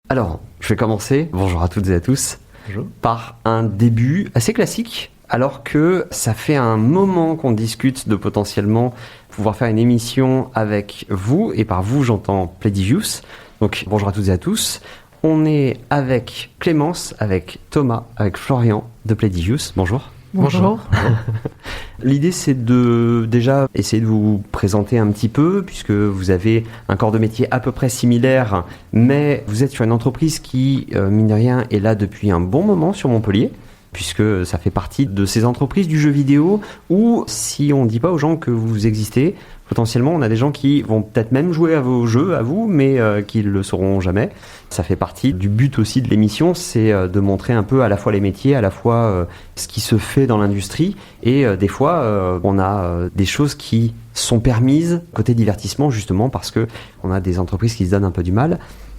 Alors, je vais commencer, bonjour à toutes et à tous, Bonjour. Par un début assez classique, alors que ça fait un moment qu'on discute de potentiellement pouvoir faire une émission avec vous, et par vous j'entends Playdigious. Donc bonjour à toutes et à tous. On est avec Clémence, avec Thomas, avec Florian de Playdigious. Bonjour. Bonjour. L'idée, c'est de déjà essayer de vous présenter un petit peu, puisque vous avez un corps de métier à peu près similaire, mais vous êtes sur une entreprise qui, mine de rien, est là depuis un bon moment sur Montpellier, puisque ça fait partie de ces entreprises du jeu vidéo où, si on ne dit pas aux gens que vous existez, potentiellement, on a des gens qui vont peut-être même jouer à vos jeux, à vous, mais qui ne le sauront jamais. Ça fait partie du but aussi de l'émission, c'est de montrer un peu à la fois les métiers, à la fois ce qui se fait dans l'industrie. Et des fois, on a des choses qui sont permises côté divertissement, justement parce que on a des entreprises qui se donnent un peu du mal.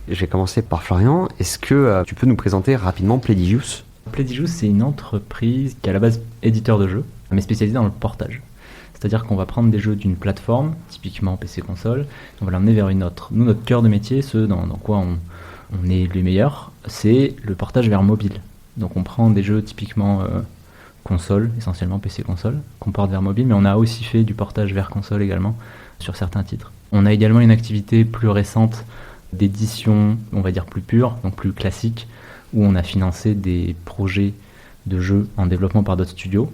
Je vais commencer par Florian. Est-ce que tu peux nous présenter rapidement Playdigious ? Playdigious, c'est une entreprise qui est à la base éditeur de jeux, mais spécialisée dans le portage. C'est-à-dire qu'on va prendre des jeux d'une plateforme, typiquement PC-console, on va l'emmener vers une autre. Nous, notre cœur de métier, ce dans quoi on est les meilleurs, c'est le portage vers mobile. Donc on prend des jeux typiquement console, essentiellement PC-console, qu'on porte vers mobile, mais on a aussi fait du portage vers console également sur certains titres. On a également une activité plus récente d'édition, on va dire plus pure, donc plus classique, où on a financé des projets de jeux en développement par d'autres studios,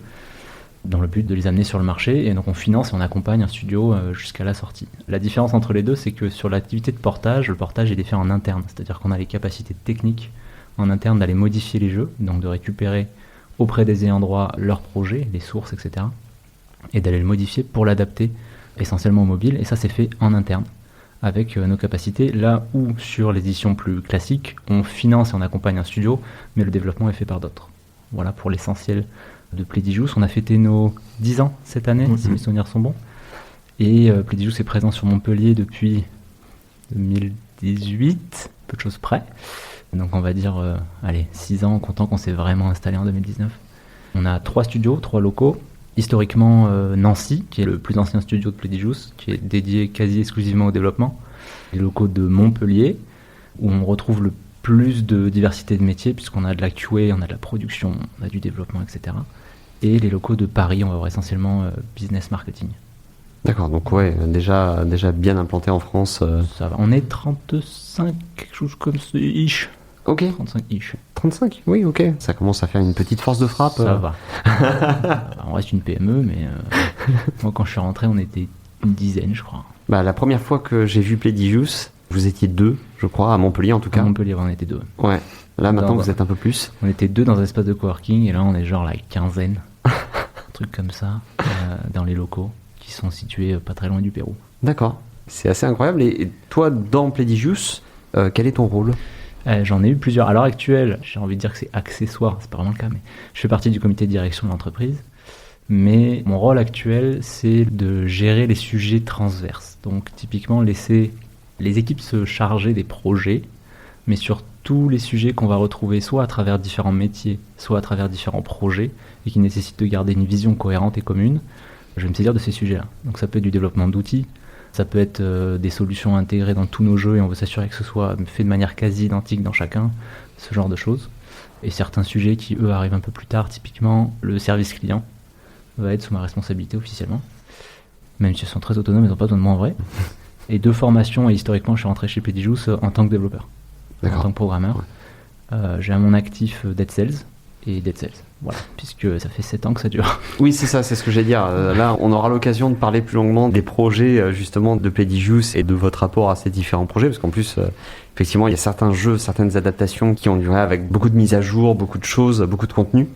dans le but de les amener sur le marché, et donc on finance et on accompagne un studio jusqu'à la sortie. La différence entre les deux, c'est que sur l'activité de portage, le portage est fait en interne, c'est-à-dire qu'on a les capacités techniques en interne d'aller modifier les jeux, donc de récupérer auprès des ayants droit leurs projets, les sources, etc., et d'aller le modifier pour l'adapter essentiellement au mobile, et ça c'est fait en interne, avec nos capacités, là où sur l'édition plus classique, on finance et on accompagne un studio, mais le développement est fait par d'autres. Voilà pour l'essentiel de Playdigious. On a fêté nos 10 ans cette année, si mes souvenirs sont bons. Et Playdigious est présent sur Montpellier depuis 2018, peu de choses près. Donc on va dire, 6 ans, en comptant qu'on s'est vraiment installé en 2019. On a 3 studios, 3 locaux. Historiquement, Nancy, qui est le plus ancien studio de Playdigious, qui est dédié quasi exclusivement au développement. Les locaux de Montpellier, où on retrouve le plus de diversité de métiers, puisqu'on a de la QA, on a de la production, on a du développement, etc. Et les locaux de Paris, on va voir essentiellement business marketing. D'accord, donc ouais, déjà bien implanté en France. Ça va, on est 35, quelque chose comme ça, ish. Ok. 35 ish. 35, oui, ok. Ça commence à faire une petite force de frappe. Ça va. On reste une PME, mais moi quand je suis rentré, on était une dizaine, je crois. Bah, la première fois que j'ai vu Playdigious, vous étiez 2, je crois, à Montpellier en tout cas. À Montpellier, on était 2. Ouais. Là, maintenant, vous êtes un peu plus. On était 2 dans un espace de coworking, et là, on est genre la quinzaine. Un truc comme ça, dans les locaux, qui sont situés pas très loin du Pérou. D'accord. C'est assez incroyable. Et toi, dans Playdigious, quel est ton rôle ? J'en ai eu plusieurs. À l'heure actuelle, j'ai envie de dire que c'est accessoire, c'est pas vraiment le cas, mais je fais partie du comité de direction de l'entreprise. Mais mon rôle actuel, c'est de gérer les sujets transverses. Donc, typiquement, laisser les équipes se charger des projets, mais sur tous les sujets qu'on va retrouver soit à travers différents métiers, soit à travers différents projets, et qui nécessitent de garder une vision cohérente et commune, je vais me saisir de ces sujets-là. Donc ça peut être du développement d'outils, ça peut être des solutions intégrées dans tous nos jeux, et on veut s'assurer que ce soit fait de manière quasi identique dans chacun, ce genre de choses. Et certains sujets qui, eux, arrivent un peu plus tard, typiquement le service client, va être sous ma responsabilité officiellement. Même si elles sont très autonomes, elles n'ont pas besoin de moi en vrai. Et de formation, et historiquement, je suis rentré chez Playdigious en tant que développeur. En tant que programmeur. Ouais. J'ai à mon actif Dead Cells et Dead Cells. Voilà, puisque ça fait 7 ans que ça dure. Oui, c'est ça, c'est ce que j'allais dire. Là, on aura l'occasion de parler plus longuement des projets, justement, de Playdigious et de votre rapport à ces différents projets, parce qu'en plus, effectivement, il y a certains jeux, certaines adaptations qui ont duré avec beaucoup de mises à jour, beaucoup de choses, beaucoup de contenu.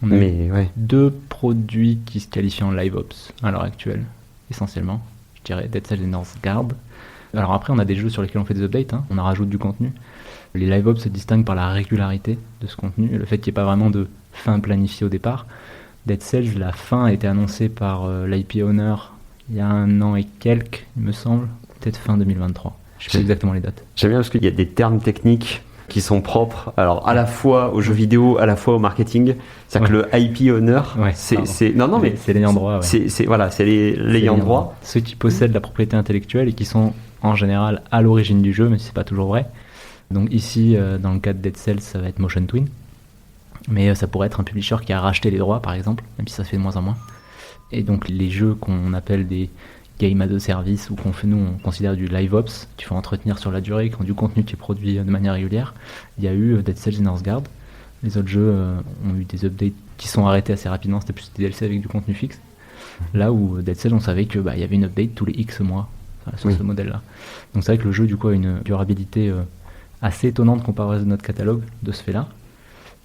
Mais ouais. 2 produits qui se qualifient en live ops à l'heure actuelle, essentiellement. Je dirais Dead Cells et Northgard. Alors après, on a des jeux sur lesquels on fait des updates, on en rajoute du contenu. Les live ops se distinguent par la régularité de ce contenu et le fait qu'il n'y ait pas vraiment de fin planifiée au départ. Dead Cells, la fin a été annoncée par l'IP owner il y a 1 an et quelques, il me semble, peut-être fin 2023. Je sais pas exactement les dates. J'aime bien parce qu'il y a des termes techniques qui sont propres, alors à la fois aux jeux vidéo, à la fois au marketing. C'est-à-dire que le IP owner, c'est l'ayant droit. Ouais. C'est l'ayant droit. Ceux qui possèdent la propriété intellectuelle et qui sont en général à l'origine du jeu, mais c'est pas toujours vrai. Donc ici, dans le cas de Dead Cells, ça va être Motion Twin. Mais ça pourrait être un publisher qui a racheté les droits, par exemple, même si ça se fait de moins en moins. Et donc les jeux qu'on appelle des game as a service, ou on considère du live ops, qu'il faut entretenir sur la durée, qui ont du contenu qui est produit de manière régulière. Il y a eu Dead Cells et Northgard. Les autres jeux ont eu des updates qui sont arrêtés assez rapidement, c'était plus des DLC avec du contenu fixe. Là où Dead Cells, on savait que y avait une update tous les X mois sur ce modèle-là. Donc c'est vrai que le jeu du coup a une durabilité assez étonnante comparée à notre catalogue de ce fait-là.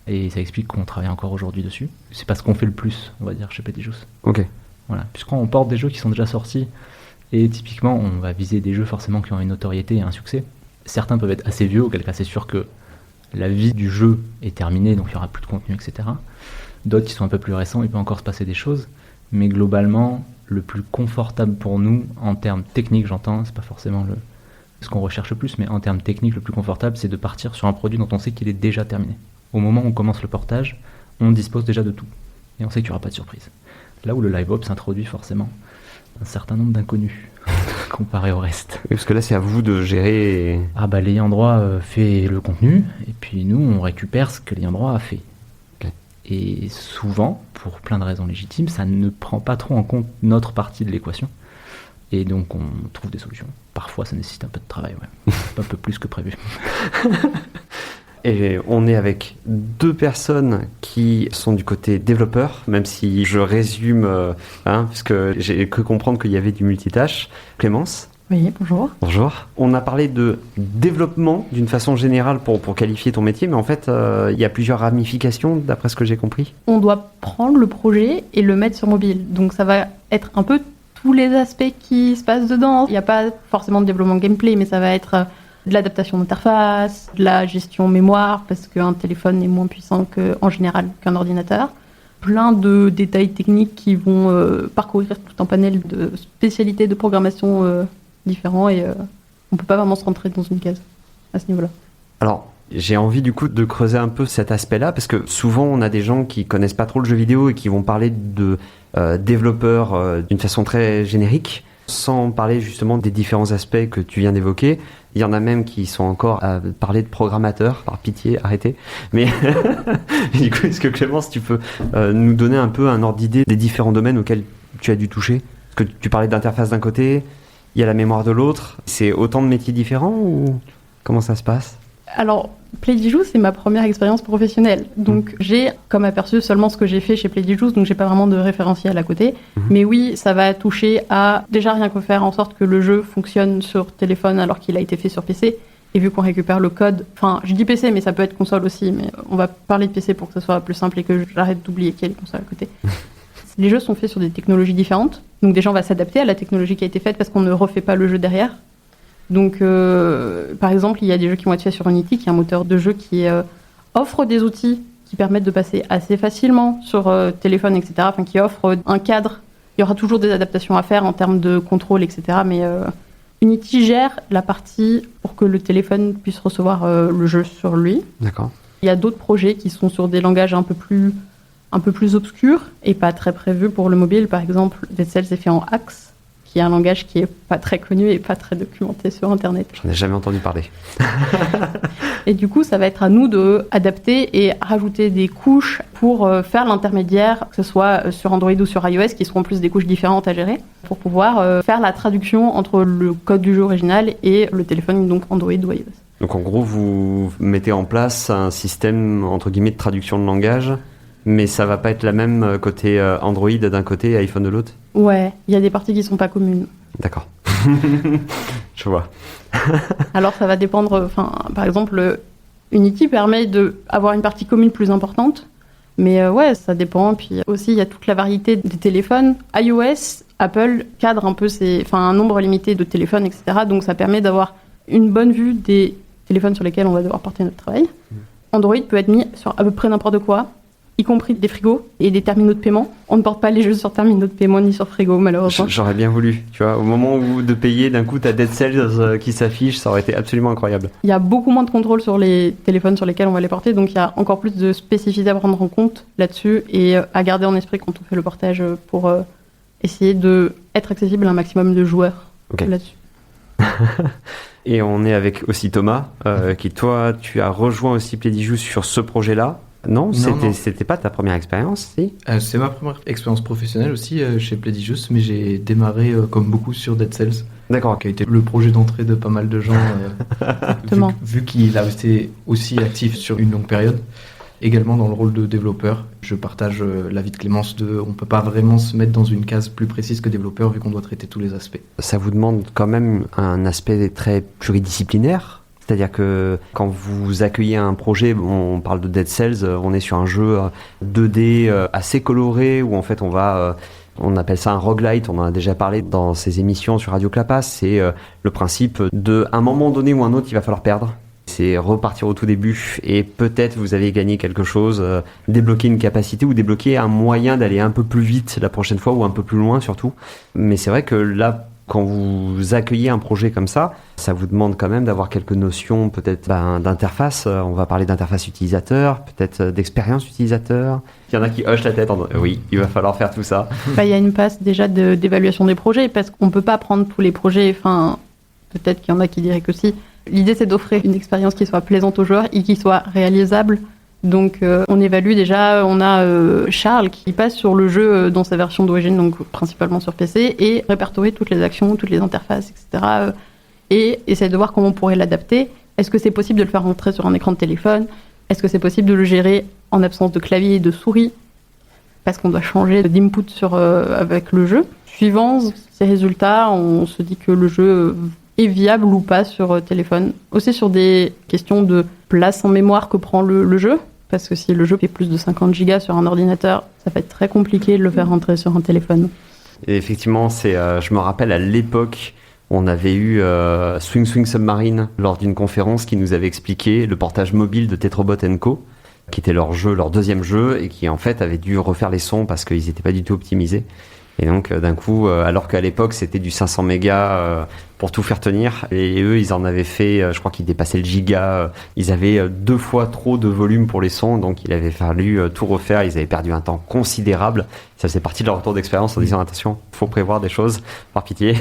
Et ça explique qu'on travaille encore aujourd'hui dessus. C'est pas ce qu'on fait le plus, on va dire, chez Playdigious. Ok. Voilà. Puisqu'on porte des jeux qui sont déjà sortis, et typiquement, on va viser des jeux forcément qui ont une notoriété et un succès. Certains peuvent être assez vieux, auquel cas c'est sûr que la vie du jeu est terminée, donc il n'y aura plus de contenu, etc. D'autres qui sont un peu plus récents, il peut encore se passer des choses. Mais globalement, le plus confortable pour nous, en termes techniques, j'entends, c'est pas forcément ce qu'on recherche le plus, mais en termes techniques, le plus confortable, c'est de partir sur un produit dont on sait qu'il est déjà terminé. Au moment où on commence le portage, on dispose déjà de tout. Et on sait qu'il n'y aura pas de surprise. Là où le live ops introduit forcément un certain nombre d'inconnus comparé au reste. Oui, parce que là, c'est à vous de gérer. L'ayant droit fait le contenu, et puis nous, on récupère ce que l'ayant droit a fait. Okay. Et souvent, pour plein de raisons légitimes, ça ne prend pas trop en compte notre partie de l'équation. Et donc, on trouve des solutions. Parfois, ça nécessite un peu de travail, un peu plus que prévu. Et on est avec 2 personnes qui sont du côté développeur, même si je résume, parce que j'ai cru comprendre qu'il y avait du multitâche. Clémence ? Oui, bonjour. Bonjour. On a parlé de développement d'une façon générale pour qualifier ton métier, mais en fait, il y a plusieurs ramifications, d'après ce que j'ai compris. On doit prendre le projet et le mettre sur mobile. Donc ça va être un peu tous les aspects qui se passent dedans. Il n'y a pas forcément de développement gameplay, mais ça va être de l'adaptation d'interface, de la gestion mémoire, parce qu'un téléphone est moins puissant en général qu'un ordinateur. Plein de détails techniques qui vont parcourir tout un panel de spécialités de programmation différents, et on ne peut pas vraiment se rentrer dans une case à ce niveau-là. Alors, j'ai envie du coup de creuser un peu cet aspect-là, parce que souvent on a des gens qui connaissent pas trop le jeu vidéo et qui vont parler de développeurs d'une façon très générique, sans parler justement des différents aspects que tu viens d'évoquer. Il y en a même qui sont encore à parler de programmateurs, par pitié, arrêtez. Mais du coup, est-ce que Clémence, tu peux nous donner un peu un ordre d'idée des différents domaines auxquels tu as dû toucher ? Parce que tu parlais d'interface d'un côté, il y a la mémoire de l'autre. C'est autant de métiers différents ou comment ça se passe ? Alors, Playdigious, c'est ma première expérience professionnelle. Donc, j'ai comme aperçu seulement ce que j'ai fait chez Playdigious, donc j'ai pas vraiment de référentiel à côté. Mais oui, ça va toucher à déjà rien que faire en sorte que le jeu fonctionne sur téléphone alors qu'il a été fait sur PC. Et vu qu'on récupère le code, enfin, je dis PC, mais ça peut être console aussi, mais on va parler de PC pour que ce soit plus simple et que j'arrête d'oublier qu'il y a les consoles à côté. Les jeux sont faits sur des technologies différentes, donc déjà on va s'adapter à la technologie qui a été faite parce qu'on ne refait pas le jeu derrière. Donc, par exemple, il y a des jeux qui vont être faits sur Unity, qui est un moteur de jeu qui offre des outils qui permettent de passer assez facilement sur téléphone, etc. Enfin, qui offre un cadre. Il y aura toujours des adaptations à faire en termes de contrôle, etc. Mais Unity gère la partie pour que le téléphone puisse recevoir le jeu sur lui. D'accord. Il y a d'autres projets qui sont sur des langages un peu plus obscurs et pas très prévus pour le mobile. Par exemple, Dead Cells est fait en Axe, qui est un langage qui est pas très connu et pas très documenté sur Internet. J'en ai jamais entendu parler. Et du coup, ça va être à nous d'adapter et rajouter des couches pour faire l'intermédiaire, que ce soit sur Android ou sur iOS, qui seront plus des couches différentes à gérer, pour pouvoir faire la traduction entre le code du jeu original et le téléphone, donc Android ou iOS. Donc en gros, vous mettez en place un système, entre guillemets, de traduction de langage, mais ça va pas être la même côté Android d'un côté et iPhone de l'autre ? Ouais, il y a des parties qui sont pas communes. D'accord. Je vois. Alors ça va dépendre, par exemple, Unity permet d'avoir une partie commune plus importante, mais ouais, ça dépend. Puis aussi, il y a toute la variété des téléphones. iOS, Apple cadre un peu un nombre limité de téléphones, etc. Donc ça permet d'avoir une bonne vue des téléphones sur lesquels on va devoir porter notre travail. Android peut être mis sur à peu près n'importe quoi. y compris des frigos et des terminaux de paiement. On ne porte pas les jeux sur terminaux de paiement ni sur frigo, malheureusement. J'aurais bien voulu, tu vois, au moment où de payer, d'un coup, t'as Dead Cells qui s'affiche, ça aurait été absolument incroyable. Il y a beaucoup moins de contrôle sur les téléphones sur lesquels on va les porter, donc il y a encore plus de spécificités à prendre en compte là-dessus et à garder en esprit quand on fait le portage pour essayer d'être accessible à un maximum de joueurs là-dessus. Et on est avec aussi Thomas, qui toi, tu as rejoint aussi Playdigious sur ce projet-là. Non, c'était pas ta première expérience, si? C'est ma première expérience professionnelle aussi chez Playdigious, mais j'ai démarré comme beaucoup sur Dead Cells. D'accord. Qui a été le projet d'entrée de pas mal de gens, vu qu'il a resté aussi actif sur une longue période. Également dans le rôle de développeur, je partage l'avis de Clémence on ne peut pas vraiment se mettre dans une case plus précise que développeur vu qu'on doit traiter tous les aspects. Ça vous demande quand même un aspect très pluridisciplinaire? C'est-à-dire que quand vous accueillez un projet, on parle de Dead Cells, on est sur un jeu 2D assez coloré où en fait on appelle ça un roguelite, on en a déjà parlé dans ces émissions sur Radio Clapas, c'est le principe de, à un moment donné ou un autre, il va falloir perdre. C'est repartir au tout début et peut-être vous avez gagné quelque chose, débloquer une capacité ou débloquer un moyen d'aller un peu plus vite la prochaine fois ou un peu plus loin surtout. Mais c'est vrai que là, quand vous accueillez un projet comme ça vous demande quand même d'avoir quelques notions peut-être d'interface. On va parler d'interface utilisateur, peut-être d'expérience utilisateur. Il y en a qui hochent la tête en disant oui, il va falloir faire tout ça. Il y a une passe déjà d'évaluation des projets parce qu'on ne peut pas prendre tous les projets, peut-être qu'il y en a qui diraient que si. L'idée, c'est d'offrir une expérience qui soit plaisante aux joueurs et qui soit réalisable. Donc, on évalue déjà, on a Charles qui passe sur le jeu dans sa version d'origine, donc principalement sur PC, et répertorie toutes les actions, toutes les interfaces, etc. Et essaie de voir comment on pourrait l'adapter. Est-ce que c'est possible de le faire rentrer sur un écran de téléphone? Est-ce que c'est possible de le gérer en absence de clavier et de souris? Parce qu'on doit changer d'input avec le jeu. Suivant ces résultats, on se dit que le jeu est viable ou pas sur téléphone. Aussi sur des questions de place en mémoire que prend le jeu, parce que si le jeu fait plus de 50 gigas sur un ordinateur, ça va être très compliqué de le faire rentrer sur un téléphone. Et effectivement, je me rappelle à l'époque, on avait eu Swing Swing Submarine lors d'une conférence qui nous avait expliqué le portage mobile de Tetrobot & Co, qui était leur deuxième jeu, et qui en fait avait dû refaire les sons parce qu'ils n'étaient pas du tout optimisés. Et donc d'un coup, alors qu'à l'époque c'était du 500 mégas pour tout faire tenir, et eux ils en avaient fait, je crois qu'ils dépassaient le giga, ils avaient 2 fois trop de volume pour les sons, donc il avait fallu tout refaire, ils avaient perdu un temps considérable. Ça faisait partie de leur retour d'expérience en disant attention, faut prévoir des choses, par pitié.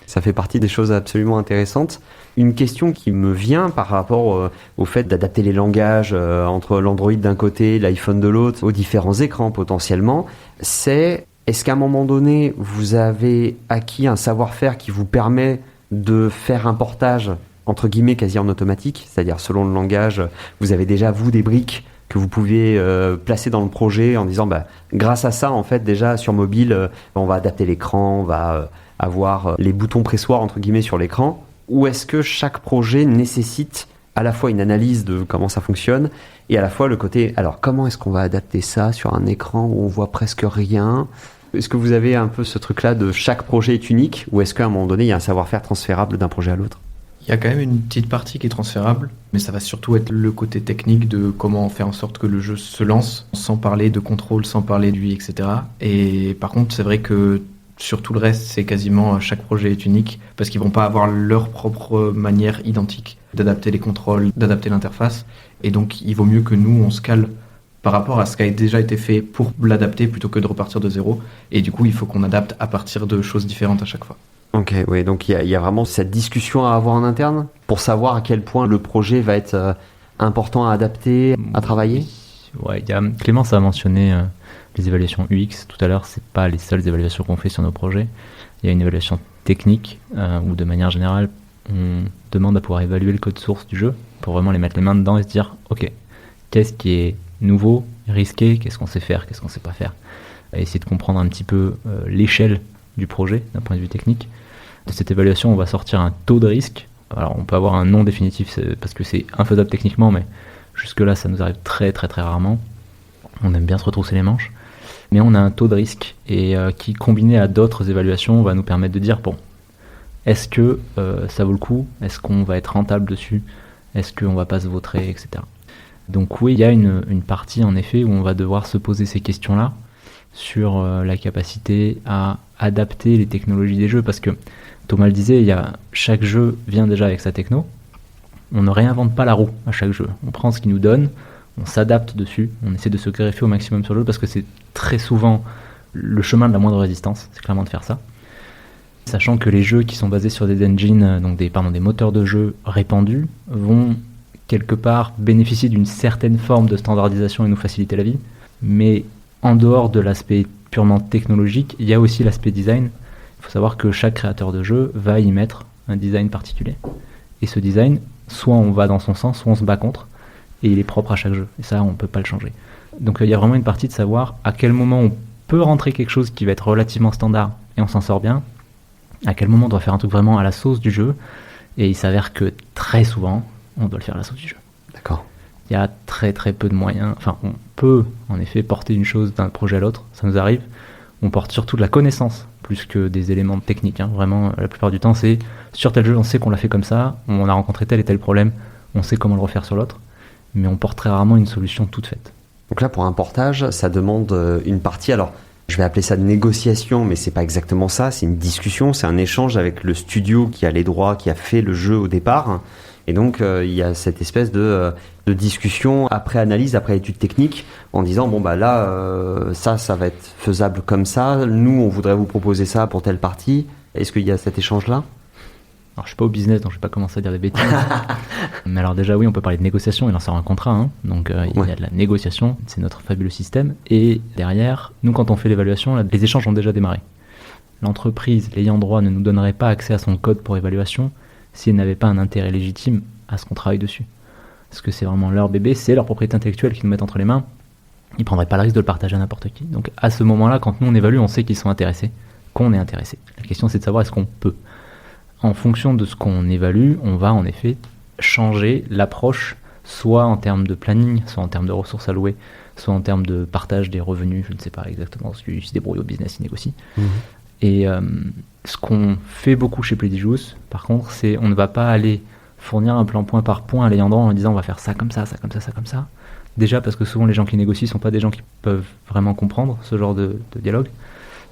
Ça fait partie des choses absolument intéressantes. Une question qui me vient par rapport au fait d'adapter les langages entre l'Android d'un côté, l'iPhone de l'autre, aux différents écrans potentiellement, c'est: est-ce qu'à un moment donné, vous avez acquis un savoir-faire qui vous permet de faire un portage, entre guillemets, quasi en automatique? C'est-à-dire, selon le langage, vous avez déjà, vous, des briques que vous pouvez placer dans le projet en disant, grâce à ça, en fait, déjà, sur mobile, on va adapter l'écran, on va avoir les boutons pressoirs, entre guillemets, sur l'écran. Ou est-ce que chaque projet nécessite à la fois une analyse de comment ça fonctionne et à la fois le côté, alors, comment est-ce qu'on va adapter ça sur un écran où on voit presque rien? Est-ce que vous avez un peu ce truc-là de chaque projet est unique, ou est-ce qu'à un moment donné, il y a un savoir-faire transférable d'un projet à l'autre? Il y a quand même une petite partie qui est transférable, mais ça va surtout être le côté technique de comment faire en sorte que le jeu se lance, sans parler de contrôle, sans parler d'UI, etc. Et par contre, c'est vrai que sur tout le reste, c'est quasiment chaque projet est unique, parce qu'ils vont pas avoir leur propre manière identique d'adapter les contrôles, d'adapter l'interface, et donc il vaut mieux que nous, on se cale par rapport à ce qui a déjà été fait pour l'adapter plutôt que de repartir de zéro. Et du coup, il faut qu'on adapte à partir de choses différentes à chaque fois. Ok, oui, donc il y a vraiment cette discussion à avoir en interne pour savoir à quel point le projet va être important à adapter, à travailler. Ouais, Clémence a mentionné les évaluations UX tout à l'heure. C'est pas les seules évaluations qu'on fait sur nos projets. Il y a une évaluation technique où de manière générale, on demande à pouvoir évaluer le code source du jeu pour vraiment les mettre les mains dedans et se dire, ok, qu'est-ce qui est nouveau, risqué, qu'est-ce qu'on sait faire, qu'est-ce qu'on sait pas faire, et essayer de comprendre un petit peu l'échelle du projet d'un point de vue technique. De cette évaluation, on va sortir un taux de risque. Alors on peut avoir un nom définitif parce que c'est infaisable techniquement, mais jusque là ça nous arrive très très très rarement. On aime bien se retrousser les manches, mais on a un taux de risque et qui, combiné à d'autres évaluations, va nous permettre de dire bon, est-ce que ça vaut le coup, est-ce qu'on va être rentable dessus, est-ce qu'on va pas se vautrer, etc. Donc oui, il y a une partie en effet où on va devoir se poser ces questions-là sur la capacité à adapter les technologies des jeux, parce que Thomas le disait, chaque jeu vient déjà avec sa techno. On ne réinvente pas la roue à chaque jeu. On prend ce qu'il nous donne, on s'adapte dessus, on essaie de se greffer au maximum sur le jeu, parce que c'est très souvent le chemin de la moindre résistance, c'est clairement de faire ça. Sachant que les jeux qui sont basés sur des engines, donc des moteurs de jeu répandus, vont quelque part bénéficier d'une certaine forme de standardisation et nous faciliter la vie. Mais en dehors de l'aspect purement technologique, il y a aussi l'aspect design. Il faut savoir que chaque créateur de jeu va y mettre un design particulier. Et ce design, soit on va dans son sens, soit on se bat contre, et il est propre à chaque jeu. Et ça, on ne peut pas le changer. Donc il y a vraiment une partie de savoir à quel moment on peut rentrer quelque chose qui va être relativement standard et on s'en sort bien, à quel moment on doit faire un truc vraiment à la sauce du jeu, et il s'avère que très souvent, on doit le faire à la sauce du jeu. D'accord. Il y a très très peu de moyens, enfin on peut en effet porter une chose d'un projet à l'autre, ça nous arrive, on porte surtout de la connaissance, plus que des éléments techniques, Vraiment, la plupart du temps c'est, sur tel jeu on sait qu'on l'a fait comme ça, on a rencontré tel et tel problème, on sait comment le refaire sur l'autre, mais on porte très rarement une solution toute faite. Donc là, pour un portage, ça demande une partie, alors je vais appeler ça de négociation, mais c'est pas exactement ça, c'est une discussion, c'est un échange avec le studio qui a les droits, qui a fait le jeu au départ. Et donc, il y a cette espèce de discussion après analyse, après étude technique, en disant, bon, bah là, ça va être faisable comme ça, nous, on voudrait vous proposer ça pour telle partie. Est-ce qu'il y a cet échange-là ? Alors, je suis pas au business, donc je vais pas commencer à dire des bêtises. Mais alors déjà, oui, on peut parler de négociation, il en sort un contrat, donc il y a de la négociation, c'est notre fabuleux système. Et derrière, nous, quand on fait l'évaluation, là, les échanges ont déjà démarré. L'entreprise, l'ayant droit, ne nous donnerait pas accès à son code pour évaluation si elle n'avait pas un intérêt légitime à ce qu'on travaille dessus. Parce que c'est vraiment leur bébé, c'est leur propriété intellectuelle qu'ils nous mettent entre les mains. Ils ne prendraient pas le risque de le partager à n'importe qui. Donc à ce moment-là, quand nous on évalue, on sait qu'ils sont intéressés, qu'on est intéressé. La question c'est de savoir est-ce qu'on peut. En fonction de ce qu'on évalue, on va en effet changer l'approche, soit en termes de planning, soit en termes de ressources allouées, soit en termes de partage des revenus, je ne sais pas exactement, parce qu'ils se débrouillent au business, ils négocient. Et ce qu'on fait beaucoup chez Playdigious, par contre, c'est on ne va pas aller fournir un plan point par point à l'ayant droit en disant on va faire ça comme ça, ça comme ça, ça comme ça. Déjà parce que souvent les gens qui négocient ne sont pas des gens qui peuvent vraiment comprendre ce genre de dialogue.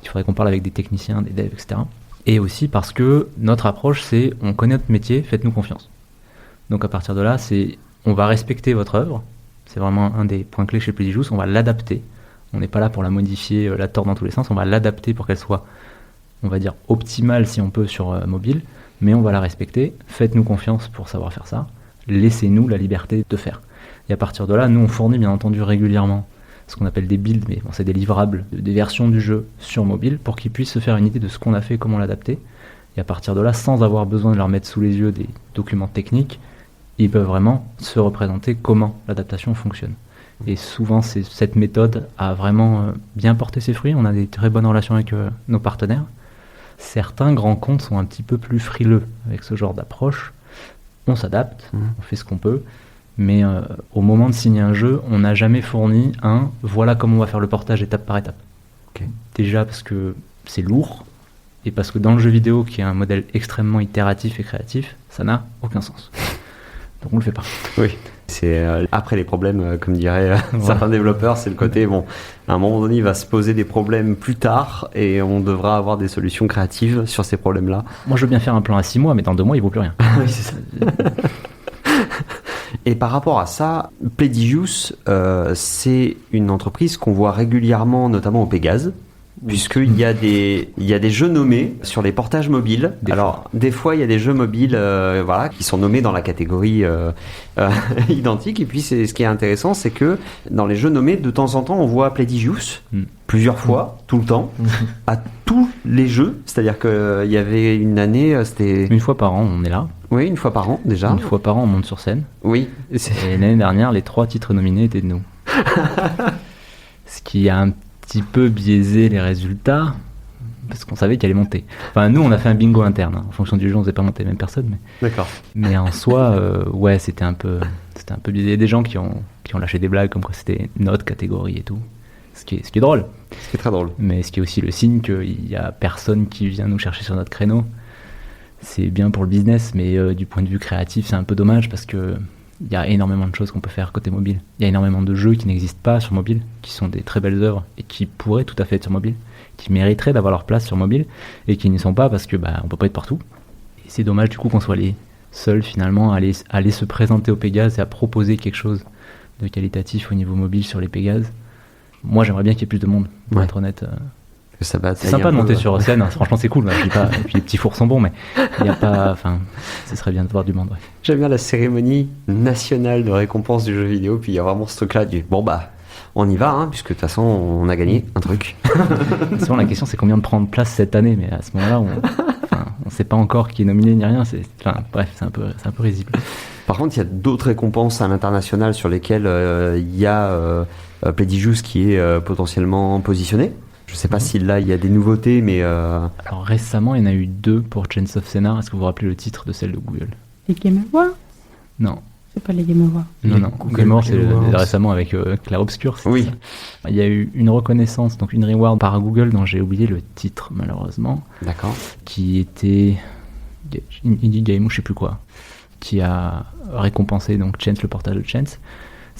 Il faudrait qu'on parle avec des techniciens, des devs, etc. Et aussi parce que notre approche c'est on connaît notre métier, faites-nous confiance. Donc à partir de là, c'est on va respecter votre œuvre. C'est vraiment un des points clés chez Playdigious, on va l'adapter. On n'est pas là pour la modifier, la tordre dans tous les sens, on va l'adapter pour qu'elle soit, on va dire, optimale si on peut sur mobile, mais on va la respecter. Faites-nous confiance pour savoir faire ça. Laissez-nous la liberté de faire. Et à partir de là, nous on fournit bien entendu régulièrement ce qu'on appelle des builds, mais bon, c'est des livrables, des versions du jeu sur mobile pour qu'ils puissent se faire une idée de ce qu'on a fait, comment l'adapter. Et à partir de là, sans avoir besoin de leur mettre sous les yeux des documents techniques, ils peuvent vraiment se représenter comment l'adaptation fonctionne. Et souvent, cette méthode a vraiment bien porté ses fruits. On a des très bonnes relations avec nos partenaires. Certains grands comptes sont un petit peu plus frileux avec ce genre d'approche. On s'adapte, on fait ce qu'on peut. Mais au moment de signer un jeu, on n'a jamais fourni voilà comment on va faire le portage étape par étape. Okay. Déjà parce que c'est lourd, et parce que dans le jeu vidéo, qui est un modèle extrêmement itératif et créatif, ça n'a aucun sens. Donc on le fait pas. Oui, c'est après les problèmes, comme diraient certains développeurs, c'est le côté, bon, à un moment donné, il va se poser des problèmes plus tard, et on devra avoir des solutions créatives sur ces problèmes-là. Moi, je veux bien faire un plan à 6 mois, mais dans 2 mois, il vaut plus rien. Oui, c'est ça. Et par rapport à ça, Playdigious, c'est une entreprise qu'on voit régulièrement, notamment au Pégase, puisqu'il y a des jeux nommés sur les portages mobiles. Des fois, il y a des jeux mobiles qui sont nommés dans la catégorie identique. Et puis, ce qui est intéressant, c'est que dans les jeux nommés, de temps en temps, on voit Playdigious, plusieurs fois, tout le temps, à tous les jeux. C'est-à-dire qu'il y avait une année, c'était... Une fois par an, on est là. Oui, une fois par an, déjà. Une fois par an, on monte sur scène. Oui. Et l'année dernière, les 3 titres nominés étaient de nous. Ce qui a un petit peu biaisé les résultats, parce qu'on savait qu'elle allait monter. Enfin, nous, on a fait un bingo interne. En fonction du jeu, on ne faisait pas monter la même personne. D'accord. Mais en soi, ouais, c'était un peu biaisé. Il y a des gens qui ont lâché des blagues comme quoi c'était notre catégorie et tout. Ce qui est drôle. Ce qui est très drôle. Mais ce qui est aussi le signe qu'il n'y a personne qui vient nous chercher sur notre créneau. C'est bien pour le business, mais du point de vue créatif, c'est un peu dommage parce que il y a énormément de choses qu'on peut faire côté mobile. Il y a énormément de jeux qui n'existent pas sur mobile, qui sont des très belles œuvres et qui pourraient tout à fait être sur mobile, qui mériteraient d'avoir leur place sur mobile et qui n'y sont pas parce que on peut pas être partout. Et c'est dommage du coup qu'on soit les seuls finalement à aller se présenter au Pégase et à proposer quelque chose de qualitatif au niveau mobile sur les Pégases. Moi j'aimerais bien qu'il y ait plus de monde, pour être honnête. Que ça c'est sympa de monter sur scène, hein. Franchement c'est cool, je dis pas, et puis les petits fours sont bons, mais il y a pas, ce serait bien de voir du monde. Ouais. J'aime bien la cérémonie nationale de récompense du jeu vidéo, puis il y a vraiment ce truc-là du on y va, hein, puisque de toute façon on a gagné un truc. Souvent la question c'est combien de prendre place cette année, mais à ce moment-là on sait pas encore qui est nominé ni rien, bref c'est un peu risible. Par contre il y a d'autres récompenses à l'international sur lesquelles il y a Playdigious qui est potentiellement positionné. Je sais pas si là il y a des nouveautés, mais Alors récemment il y en a eu 2 pour Chains of Scénar. Est-ce que vous vous rappelez le titre de celle de Google? Les Game Awards? Non. C'est pas les Game Awards. Non. Game Awards c'est récemment avec Clair Obscur. Oui. Ça. Il y a eu une reconnaissance, donc une reward par Google dont j'ai oublié le titre malheureusement. D'accord. Qui était Indie Game ou je sais plus quoi, qui a récompensé donc Chains, le portage de Chains.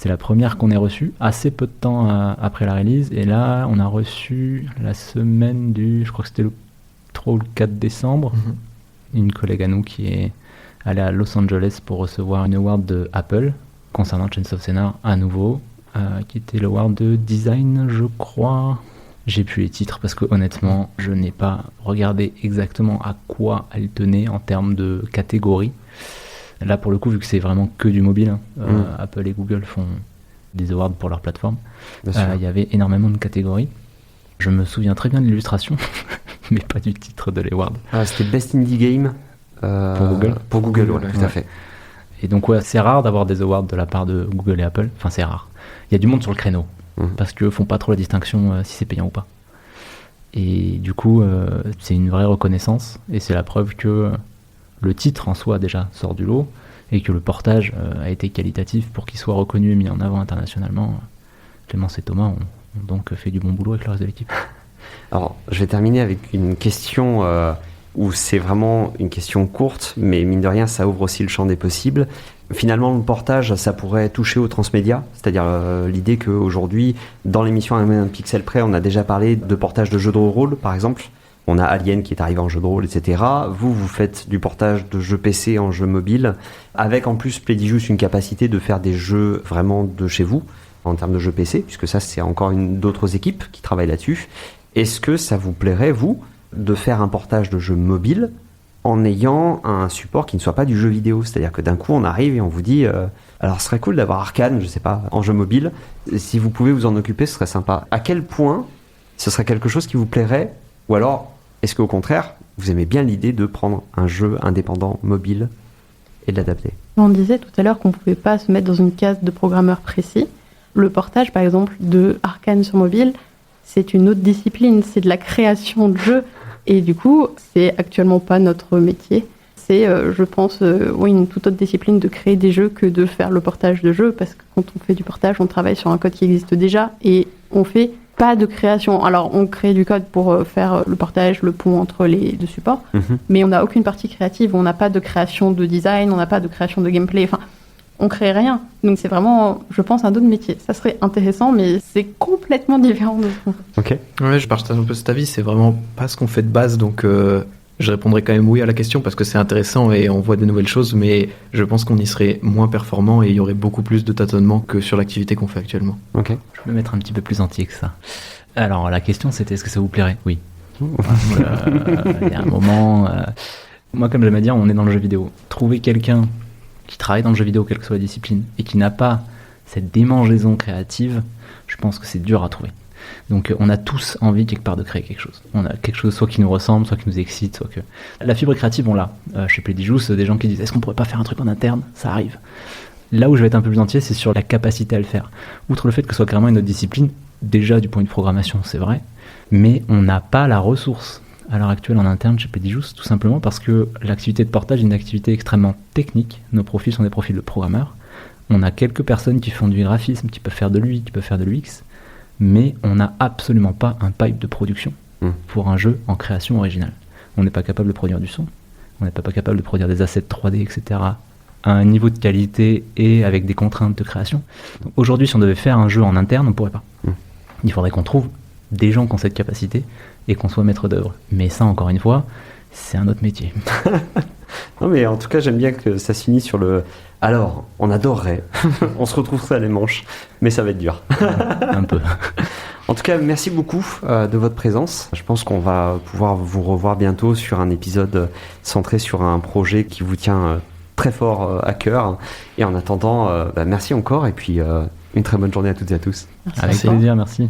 C'est la première qu'on ait reçue, assez peu de temps après la release. Et là, on a reçu la semaine je crois que c'était le 3 ou le 4 décembre, une collègue à nous qui est allée à Los Angeles pour recevoir une award de Apple concernant Chains of Scénar à nouveau, qui était l'award de design, je crois. J'ai plus les titres parce que honnêtement, je n'ai pas regardé exactement à quoi elle tenait en termes de catégorie. Là, pour le coup, vu que c'est vraiment que du mobile, Apple et Google font des awards pour leur plateforme. Il y avait énormément de catégories. Je me souviens très bien de l'illustration, mais pas du titre de l'award. C'était Best Indie Game pour Google. Pour Google, ouais, tout à fait. Et donc, c'est rare d'avoir des awards de la part de Google et Apple. Enfin, c'est rare. Il y a du monde sur le créneau, parce qu'eux font pas trop la distinction si c'est payant ou pas. Et du coup, c'est une vraie reconnaissance, et c'est la preuve que le titre en soi déjà sort du lot et que le portage a été qualitatif pour qu'il soit reconnu et mis en avant internationalement. Clémence et Thomas ont donc fait du bon boulot avec le reste de l'équipe. Alors, je vais terminer avec une question où c'est vraiment une question courte, mais mine de rien, ça ouvre aussi le champ des possibles. Finalement, le portage, ça pourrait toucher au transmédia, c'est-à-dire l'idée qu'aujourd'hui, dans l'émission Un pixel près, on a déjà parlé de portage de jeux de rôle, par exemple. On a Alien qui est arrivé en jeu de rôle, etc. Vous faites du portage de jeux PC en jeux mobile, avec en plus Playdigious une capacité de faire des jeux vraiment de chez vous, en termes de jeux PC, puisque ça, c'est encore d'autres équipes qui travaillent là-dessus. Est-ce que ça vous plairait, vous, de faire un portage de jeux mobile en ayant un support qui ne soit pas du jeu vidéo? C'est-à-dire que d'un coup, on arrive et on vous dit alors, ce serait cool d'avoir Arcane, je sais pas, en jeu mobile. Si vous pouvez vous en occuper, ce serait sympa. À quel point ce serait quelque chose qui vous plairait? Ou alors, est-ce qu'au contraire, vous aimez bien l'idée de prendre un jeu indépendant mobile et de l'adapter? On disait tout à l'heure qu'on ne pouvait pas se mettre dans une case de programmeur précis. Le portage, par exemple, de Arcane sur mobile, c'est une autre discipline, c'est de la création de jeux. Et du coup, c'est actuellement pas notre métier. C'est, je pense, une toute autre discipline de créer des jeux que de faire le portage de jeux, parce que quand on fait du portage, on travaille sur un code qui existe déjà et on fait pas de création. Alors, on crée du code pour faire le portage, le pont entre les deux supports, mais on n'a aucune partie créative. On n'a pas de création de design, on n'a pas de création de gameplay. Enfin, on crée rien. Donc, c'est vraiment, je pense, un autre métier. Ça serait intéressant, mais c'est complètement différent de ce qu'on fait. Ok. Ouais, je partage un peu cet avis. C'est vraiment pas ce qu'on fait de base, donc je répondrai quand même oui à la question parce que c'est intéressant et on voit des nouvelles choses, mais je pense qu'on y serait moins performant et il y aurait beaucoup plus de tâtonnements que sur l'activité qu'on fait actuellement. Ok. Je vais me mettre un petit peu plus entier que ça. Alors, la question c'était est-ce que ça vous plairait? Oui. Il y a un moment... moi, comme j'aime à dire, on est dans le jeu vidéo. Trouver quelqu'un qui travaille dans le jeu vidéo, quelle que soit la discipline, et qui n'a pas cette démangeaison créative, je pense que c'est dur à trouver. Donc on a tous envie quelque part de créer quelque chose. On a quelque chose soit qui nous ressemble, soit qui nous excite, soit que... La fibre créative, on l'a. Chez Playdigious, des gens qui disent « Est-ce qu'on pourrait pas faire un truc en interne ?» Ça arrive. Là où je vais être un peu plus entier, c'est sur la capacité à le faire. Outre le fait que ce soit carrément une autre discipline, déjà du point de vue programmation, c'est vrai, mais on n'a pas la ressource à l'heure actuelle en interne chez Playdigious, tout simplement parce que l'activité de portage est une activité extrêmement technique. Nos profils sont des profils de programmeurs. On a quelques personnes qui font du graphisme, qui peuvent faire de l'UI, qui peuvent faire de l'UX, mais on n'a absolument pas un pipe de production pour un jeu en création originale. On n'est pas capable de produire du son, on n'est pas capable de produire des assets 3D, etc. à un niveau de qualité et avec des contraintes de création. Donc, aujourd'hui, si on devait faire un jeu en interne, on ne pourrait pas. Il faudrait qu'on trouve des gens qui ont cette capacité et qu'on soit maître d'œuvre. Mais ça, encore une fois, c'est un autre métier. Non, mais en tout cas, j'aime bien que ça se finisse sur le... Alors, on adorerait, on se retrouve ça les manches, mais ça va être dur. Un peu. En tout cas, merci beaucoup de votre présence. Je pense qu'on va pouvoir vous revoir bientôt sur un épisode centré sur un projet qui vous tient très fort à cœur. Et en attendant, merci encore et puis une très bonne journée à toutes et à tous. Merci Avec à toi. plaisir, merci.